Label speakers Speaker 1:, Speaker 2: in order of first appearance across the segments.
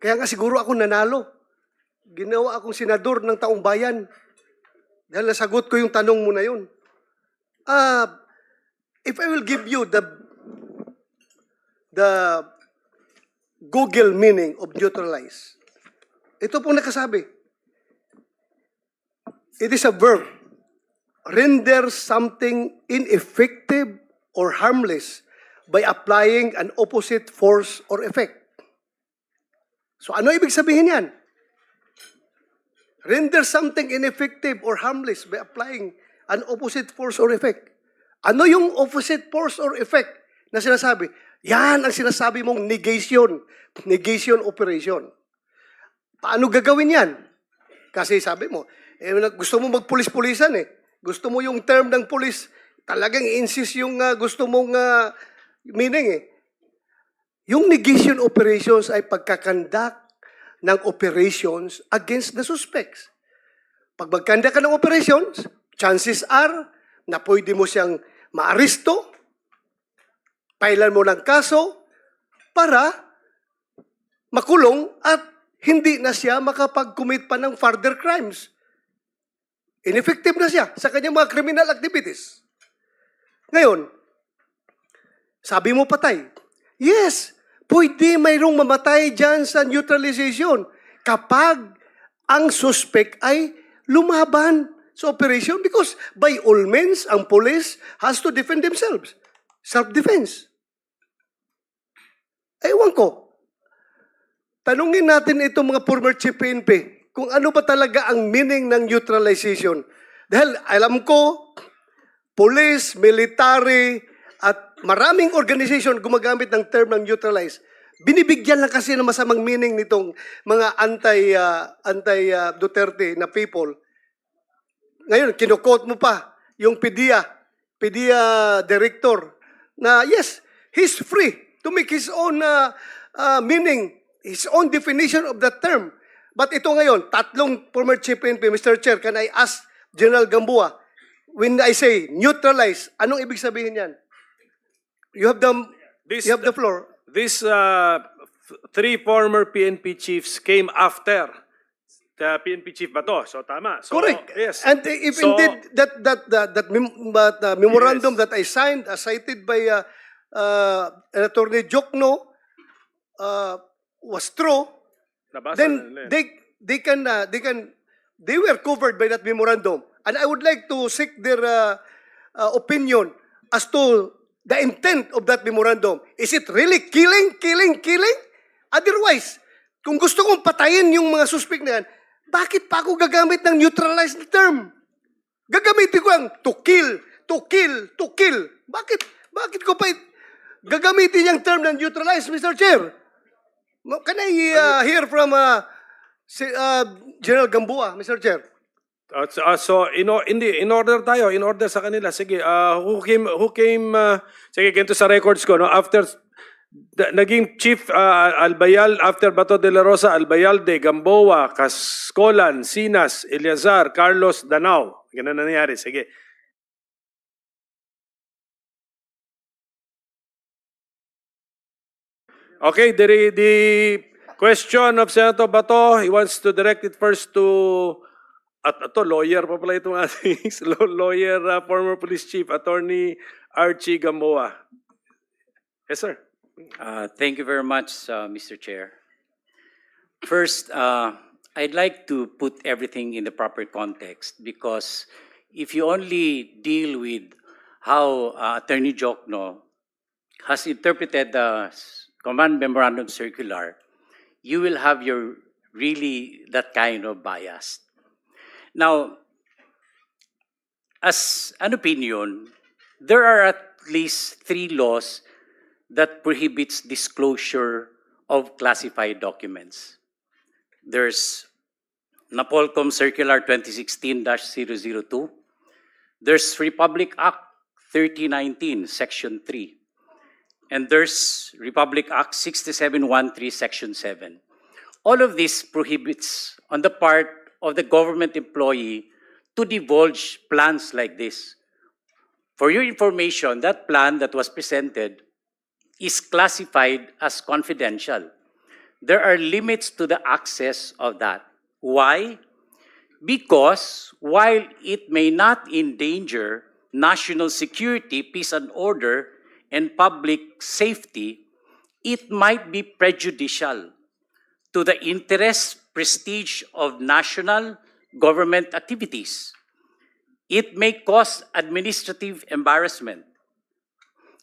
Speaker 1: Kaya nga siguro ako nanalo. Ginawa akong senador ng taong bayan. Dahil nasagot ko yung tanong mo na yun. If I will give you the Google meaning of neutralize, ito pong nakasabi. It is a verb. Render something ineffective or harmless by applying an opposite force or effect. So ano ibig sabihin yan? Render something ineffective or harmless by applying an opposite force or effect. Ano yung opposite force or effect na sinasabi? Yan ang sinasabi mong negation. Negation operation. Paano gagawin yan? Kasi sabi mo, gusto mo magpulis-pulisan eh. Gusto mo yung term ng pulis, talagang insist yung gusto mong meaning eh. Yung negation operations ay pagkakandak ng operations against the suspects. Pag magkanda ka ng operations, chances are na pwede mo siyang maaresto, pailan mo ng kaso para makulong at hindi na siya makapag-commit pa ng further crimes. Ineffective na siya sa kanyang mga criminal activities. Ngayon, sabi mo patay. Yes, pwede mayroong mamatay dyan sa neutralization kapag ang suspect ay lumaban sa operation because by all means, ang police has to defend themselves. Self-defense. Ewan ko. Tanungin natin itong mga former chief PNP kung ano ba talaga ang meaning ng neutralization. Dahil alam ko, police, military, at maraming organization gumagamit ng term ng neutralize. Binibigyan lang kasi ng masamang meaning nitong mga anti-Duterte na people. Ngayon, kinukot mo pa yung PDEA director na yes, he's free to make his own meaning, his own definition of that term. But ito ngayon, tatlong former chief PNP, Mr. Chair, can I ask General Gamboa, when I say neutralize, anong ibig sabihin yan? You have the floor.
Speaker 2: These three former PNP chiefs came after the PNP chief Bato. So tama. So,
Speaker 1: Correct.
Speaker 2: Yes.
Speaker 1: And if indeed that memorandum that I signed, cited by Attorney DIOKNO, was true, then they were covered by that memorandum. And I would like to seek their opinion as to the intent of that memorandum. Is it really killing? Otherwise, kung gusto kong patayin yung mga suspect na yan, bakit pa ako gagamit ng neutralized term? Gagamitin ko ang to kill. Bakit ko pa gagamitin yung term ng neutralized, Mr. Chair? Can I hear from General Gamboa, Mr. Chair?
Speaker 2: So in order sa kanila, sige, who came sige, ganito sa records ko, no, after naging chief Albayal, after Bato de la Rosa, Albayalde, Gamboa, Cascolan, Sinas, Eleazar, Carlos, Danao. Ganun na nangyari, sige. Okay, the question of Senator Bato, he wants to direct it first to ito, lawyer pa pala itong ating lawyer, former police chief, Attorney Archie Gamboa. Yes, sir.
Speaker 3: Thank you very much, Mr. Chair. First, I'd like to put everything in the proper context because if you only deal with how Attorney DIOKNO has interpreted the Command Memorandum Circular, you will have that kind of bias. Now, as an opinion, there are at least 3 laws that prohibits disclosure of classified documents. There's NAPOLCOM Circular 2016-002. There's Republic Act 3019, Section 3. And there's Republic Act 6713, Section 7. All of this prohibits on the part of the government employee to divulge plans like this. For your information, that plan that was presented is classified as confidential. there are limits to the access of that. Why? Because while it may not endanger national security, peace and order, and public safety, it might be prejudicial to the interest, prestige of national government activities. It may cause administrative embarrassment.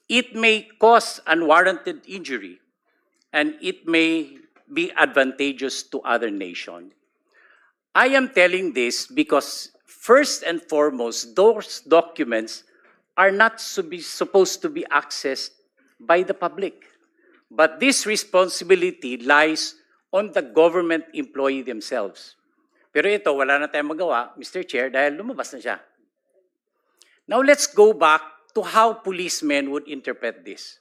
Speaker 3: It may cause unwarranted injury, and it may be advantageous to other nations. I am telling this because first and foremost, those documents are not supposed to be accessed by the public. But this responsibility lies on the government employee themselves. Pero ito, wala na tayong magawa, Mr. Chair, dahil lumabas na siya. Now let's go back to how policemen would interpret this.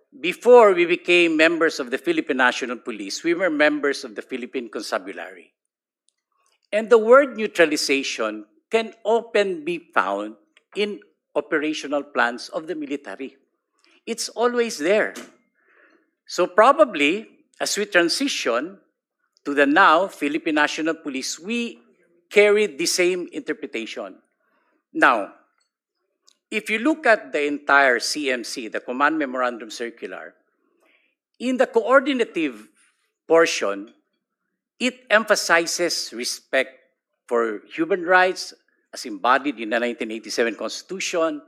Speaker 3: Before we became members of the Philippine National Police, we were members of the Philippine Constabulary. And the word neutralization can often be found in operational plans of the military. It's always there. So probably, as we transition to the now Philippine National Police, we carry the same interpretation. Now, if you look at the entire CMC, the Command Memorandum Circular, in the coordinative portion, it emphasizes respect for human rights as embodied in the 1987 Constitution,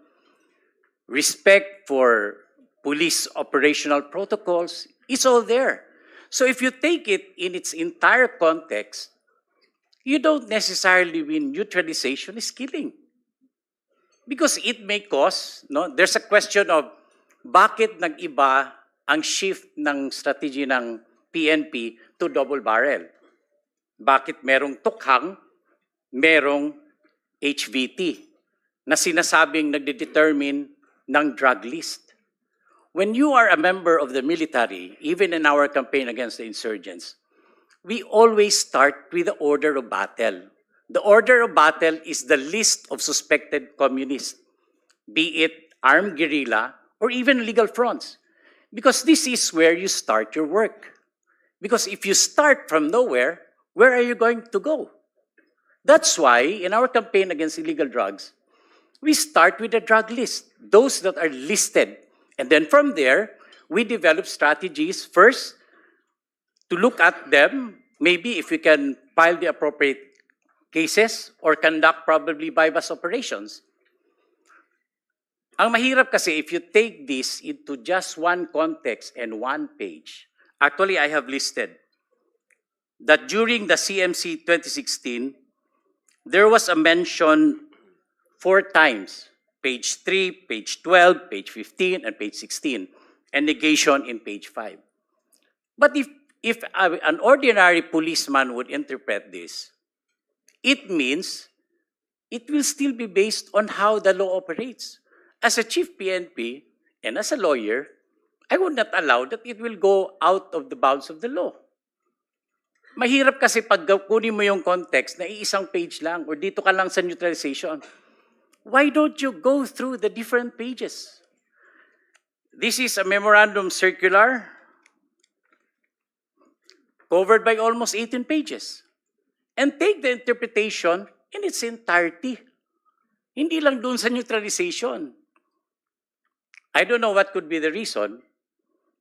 Speaker 3: respect for police operational protocols. It's all there. So if you take it in its entire context, you don't necessarily mean neutralization is killing. Because it may cause, no? There's a question of bakit nag-iba ang shift ng strategy ng PNP to double barrel? Bakit merong tukhang, merong HVT na sinasabing nagde-determine ng drug list? When you are a member of the military, even in our campaign against the insurgents, we always start with the order of battle. The order of battle is the list of suspected communists, be it armed guerrilla or even legal fronts. Because this is where you start your work. Because if you start from nowhere, where are you going to go? That's why in our campaign against illegal drugs, we start with a drug list, those that are listed. And then from there, we develop strategies first to look at them, maybe if we can file the appropriate cases or conduct probably bypass operations. Ang mahirap kasi if you take this into just one context and one page, actually I have listed that during the CMC 2016, there was a mention 4 times, page 3, page 12, page 15, and page 16, and negation in page 5. But if an ordinary policeman would interpret this, it means it will still be based on how the law operates. As a chief PNP and as a lawyer, I would not allow that it will go out of the bounds of the law. Mahirap kasi pag kunin mo yung context na iisang page lang or dito ka lang sa neutralization. Why don't you go through the different pages? This is a memorandum circular covered by almost 18 pages. And take the interpretation in its entirety. Hindi lang doon sa neutralization. I don't know what could be the reason,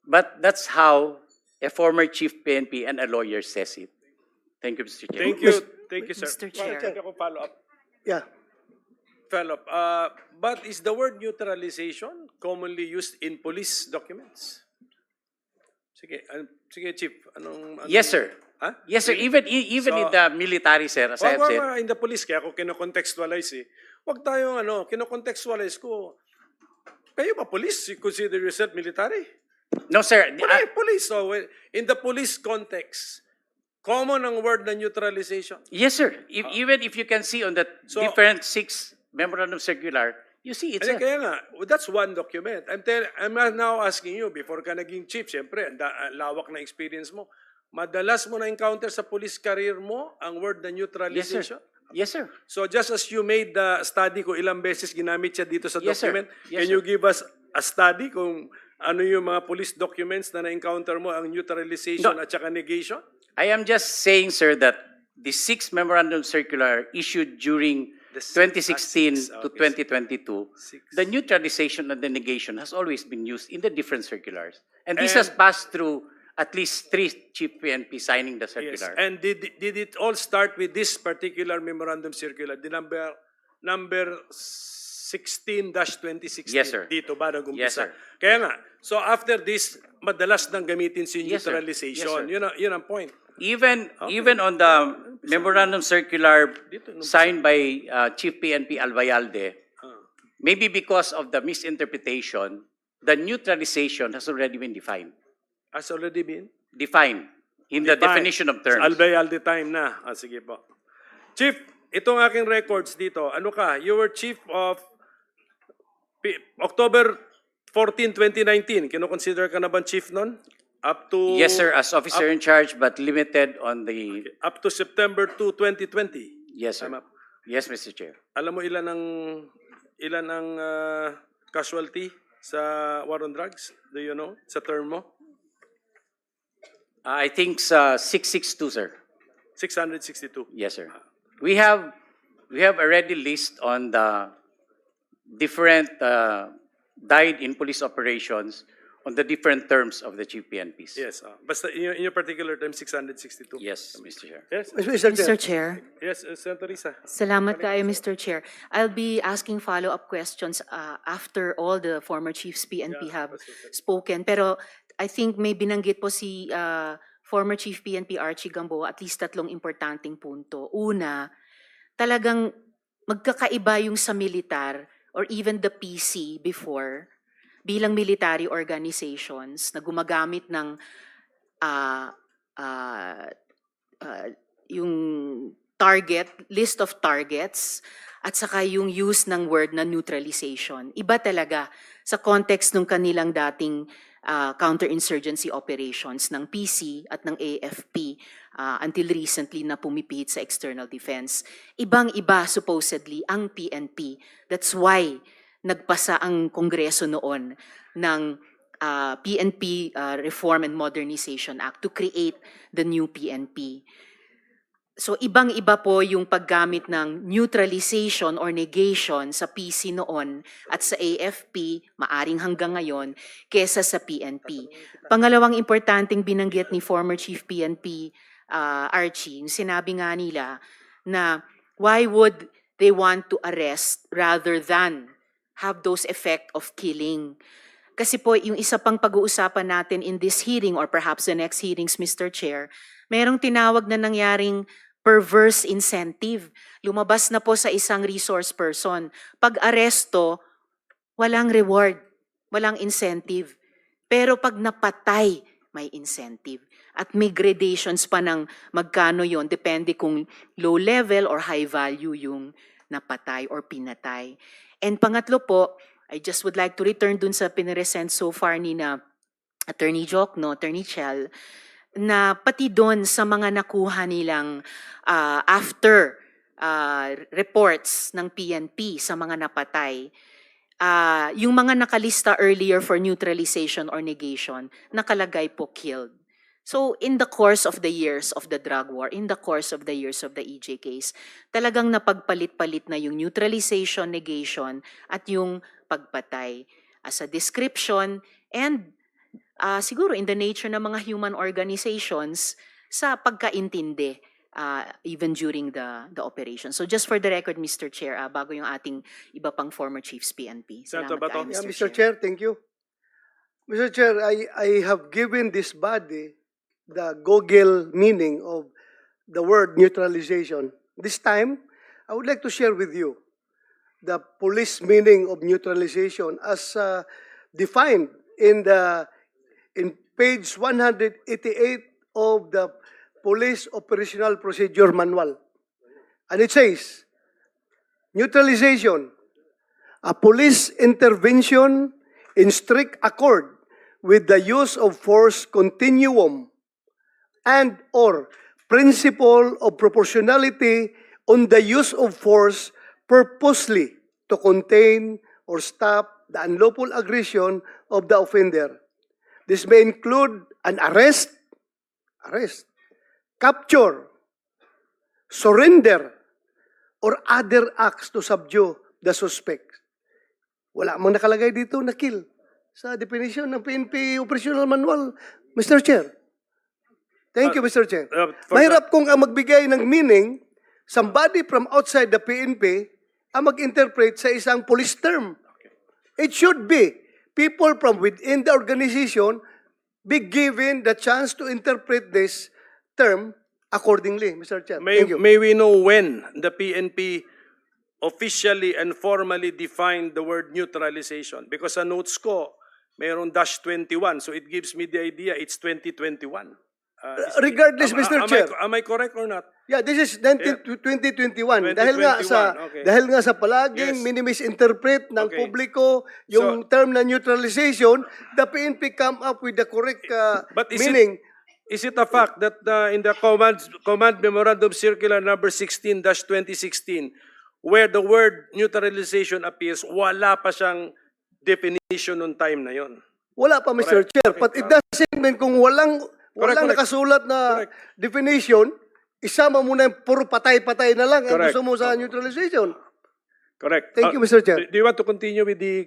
Speaker 3: but that's how a former chief PNP and a lawyer says it. Thank you, Mr. Chair.
Speaker 2: Thank you, sir.
Speaker 4: Mr. Chair.
Speaker 2: Follow up.
Speaker 1: Yeah.
Speaker 2: Follow up. But is the word neutralization commonly used in police documents? Sige, sige, Chief. Anong
Speaker 3: Yes, sir.
Speaker 2: Huh?
Speaker 3: Yes, sir. Even
Speaker 2: So,
Speaker 3: in the military, sir, as I have said.
Speaker 2: In the police, kaya ako kino-contextualize eh. Huwag tayong kino-contextualize ko. Kayo ba police? You consider yourself military?
Speaker 3: No, sir.
Speaker 2: Police. So, in the police context, common ang word na neutralization.
Speaker 3: Yes, sir. Even if you can see on the
Speaker 2: So-
Speaker 3: different 6 memorandum circular, you see it's
Speaker 2: Kaya nga, that's one document. I'm now asking you, before ka naging chief, siyempre, ang lawak na experience mo, madalas mo na-encounter sa police career mo ang word na
Speaker 3: Yes,
Speaker 2: neutralization?
Speaker 3: sir. Yes, sir.
Speaker 2: So just as you made the study ko ilang beses ginamit siya dito sa
Speaker 3: Yes, sir.
Speaker 2: document,
Speaker 3: Yes,
Speaker 2: can you give us a study kung ano yung mga police documents na na-encounter mo, ang neutralization
Speaker 3: No.
Speaker 2: at saka negation?
Speaker 3: I am just saying, sir, that the 6th memorandum circular issued during
Speaker 2: The six-
Speaker 3: 2016
Speaker 2: six,
Speaker 3: to
Speaker 2: okay.
Speaker 3: 2022,
Speaker 2: Six.
Speaker 3: the neutralization and the negation has always been used in the different circulars. And this
Speaker 2: And-
Speaker 3: has passed through at least 3 chief PNP signing the
Speaker 2: Yes.
Speaker 3: circular.
Speaker 2: And did it all start with this particular memorandum circular, the number 16-2016?
Speaker 3: Yes, sir.
Speaker 2: Dito ba nag-umpisa?
Speaker 3: Yes, sir.
Speaker 2: Kaya nga, so after this, madalas nang gamitin si
Speaker 3: Yes, sir.
Speaker 2: neutralization.
Speaker 3: Yes, sir.
Speaker 2: Yun ang point.
Speaker 3: Even on the memorandum circular signed by Chief PNP Albayalde, maybe because of the misinterpretation, the neutralization has already been defined.
Speaker 2: Has already been?
Speaker 3: Defined in the
Speaker 2: Defined.
Speaker 3: definition of terms.
Speaker 2: Albayalde time na. Sige po. Chief, itong aking records dito, ano ka? You were chief of October 14, 2019. Kino-consider ka na ba chief nun? Up to...
Speaker 3: Yes, sir, as officer in charge, but limited on the...
Speaker 2: Up to September 2, 2020.
Speaker 3: Yes, sir.
Speaker 2: Tama.
Speaker 3: Yes, Mr. Chair.
Speaker 2: Alam mo ilan ang casualty sa war on drugs? Do you know? Sa term mo?
Speaker 3: I think 662, sir.
Speaker 2: 662.
Speaker 3: Yes, sir. We have already list on the different died in police operations on the different terms of the chief PNPs.
Speaker 2: Yes. Basta in your particular term, 662.
Speaker 3: Yes, Mr. Chair.
Speaker 2: Yes.
Speaker 1: Mr. Chair.
Speaker 4: Mr. Chair,
Speaker 2: Yes, Senator Risa.
Speaker 4: salamat kayo, Mr. Chair. I'll be asking follow-up questions after all the former chiefs PNP have spoken. Pero I think may binanggit po si former Chief PNP Archie Gamboa at least 3 importanteng punto. Una, talagang magkakaiba yung sa militar or even the PC before bilang military organizations na gumagamit ng yung list of targets at saka yung use ng word na neutralization. Iba talaga sa context ng kanilang dating counterinsurgency operations ng PC at ng AFP until recently na pumipihit sa external defense. Ibang-iba supposedly ang PNP. That's why nagpasa ang Kongreso noon ng PNP Reform and Modernization Act to create the new PNP. So ibang-iba po yung paggamit ng neutralization or negation sa PC noon at sa AFP, maaring hanggang ngayon, kesa sa PNP. Pangalawang importanteng binanggit ni former Chief PNP Archie, sinabi nga nila na why would they want to arrest rather than have those effect of killing. Kasi po, yung isa pang pag-uusapan natin in this hearing or perhaps the next hearings, Mr. Chair, merong tinawag na nangyaring perverse incentive. Lumabas na po sa isang resource person. Pag aresto, walang reward, walang incentive. Pero pag napatay, may incentive. At may gradations pa ng magkano yon, depende kung low level or high value yung napatay or pinatay. And pangatlo po, I just would like to return dun sa piniresent so far ni na Attorney DIOKNO, Attorney Chell, na pati doon sa mga nakuha nilang after reports ng PNP sa mga napatay, yung mga nakalista earlier for neutralization or negation, nakalagay po killed. So in the course of the years of the drug war, in the course of the years of the EJ case, talagang napagpalit-palit na yung neutralization, negation, at yung pagpatay as a description and siguro in the nature ng mga human organizations sa pagkaintindi even during the operation. So just for the record, Mr. Chair, bago yung ating iba pang former chiefs PNP.
Speaker 2: Senator
Speaker 3: Salamat
Speaker 2: Bato.
Speaker 3: kayo,
Speaker 1: Yeah, Mr. Chair, thank you. Mr. Chair, I have given this body the Google meaning of the word neutralization. This time, I would like to share with you the police meaning of neutralization as defined in page 188 of the Police Operational Procedure Manual. And it says, neutralization, a police intervention in strict accord with the use of force continuum and or principle of proportionality on the use of force purposely to contain or stop the unlawful aggression of the offender. This may include an arrest, capture, surrender, or other acts to subdue the suspect. Wala mang nakalagay dito na kill sa definition ng PNP Operational Manual, Mr. Chair. Thank you, Mr. Chair. Mahirap kung ang magbigay ng meaning, somebody from outside the PNP ang mag-interpret sa isang police term. It should be people from within the organization be given the chance to interpret this term accordingly, Mr. Chair. Thank you.
Speaker 2: May we know when the PNP officially and formally defined the word neutralization? Because sa notes ko, mayroon -21, so it gives me the idea it's 2021.
Speaker 1: Regardless, Mr. Chair.
Speaker 2: Am I correct or not?
Speaker 1: Yeah, this is 2021. Dahil nga sa palaging minimisinterpret ng
Speaker 2: Okay.
Speaker 1: publiko yung term na neutralization, the PNP come up with the correct
Speaker 2: But
Speaker 1: meaning.
Speaker 2: Is it a fact that in the command memorandum circular number 16-2016, where the word neutralization appears, wala pa siyang definition nung time na yon?
Speaker 1: Wala pa, Mr. Chair. But it doesn't mean kung walang
Speaker 2: Correct.
Speaker 1: nakasulat na definition, isama mo na yung puro patay-patay na lang ang
Speaker 2: Correct.
Speaker 1: gusto mo sa neutralization.
Speaker 2: Correct.
Speaker 1: Thank you, Mr. Chair.
Speaker 2: Do you want to continue with the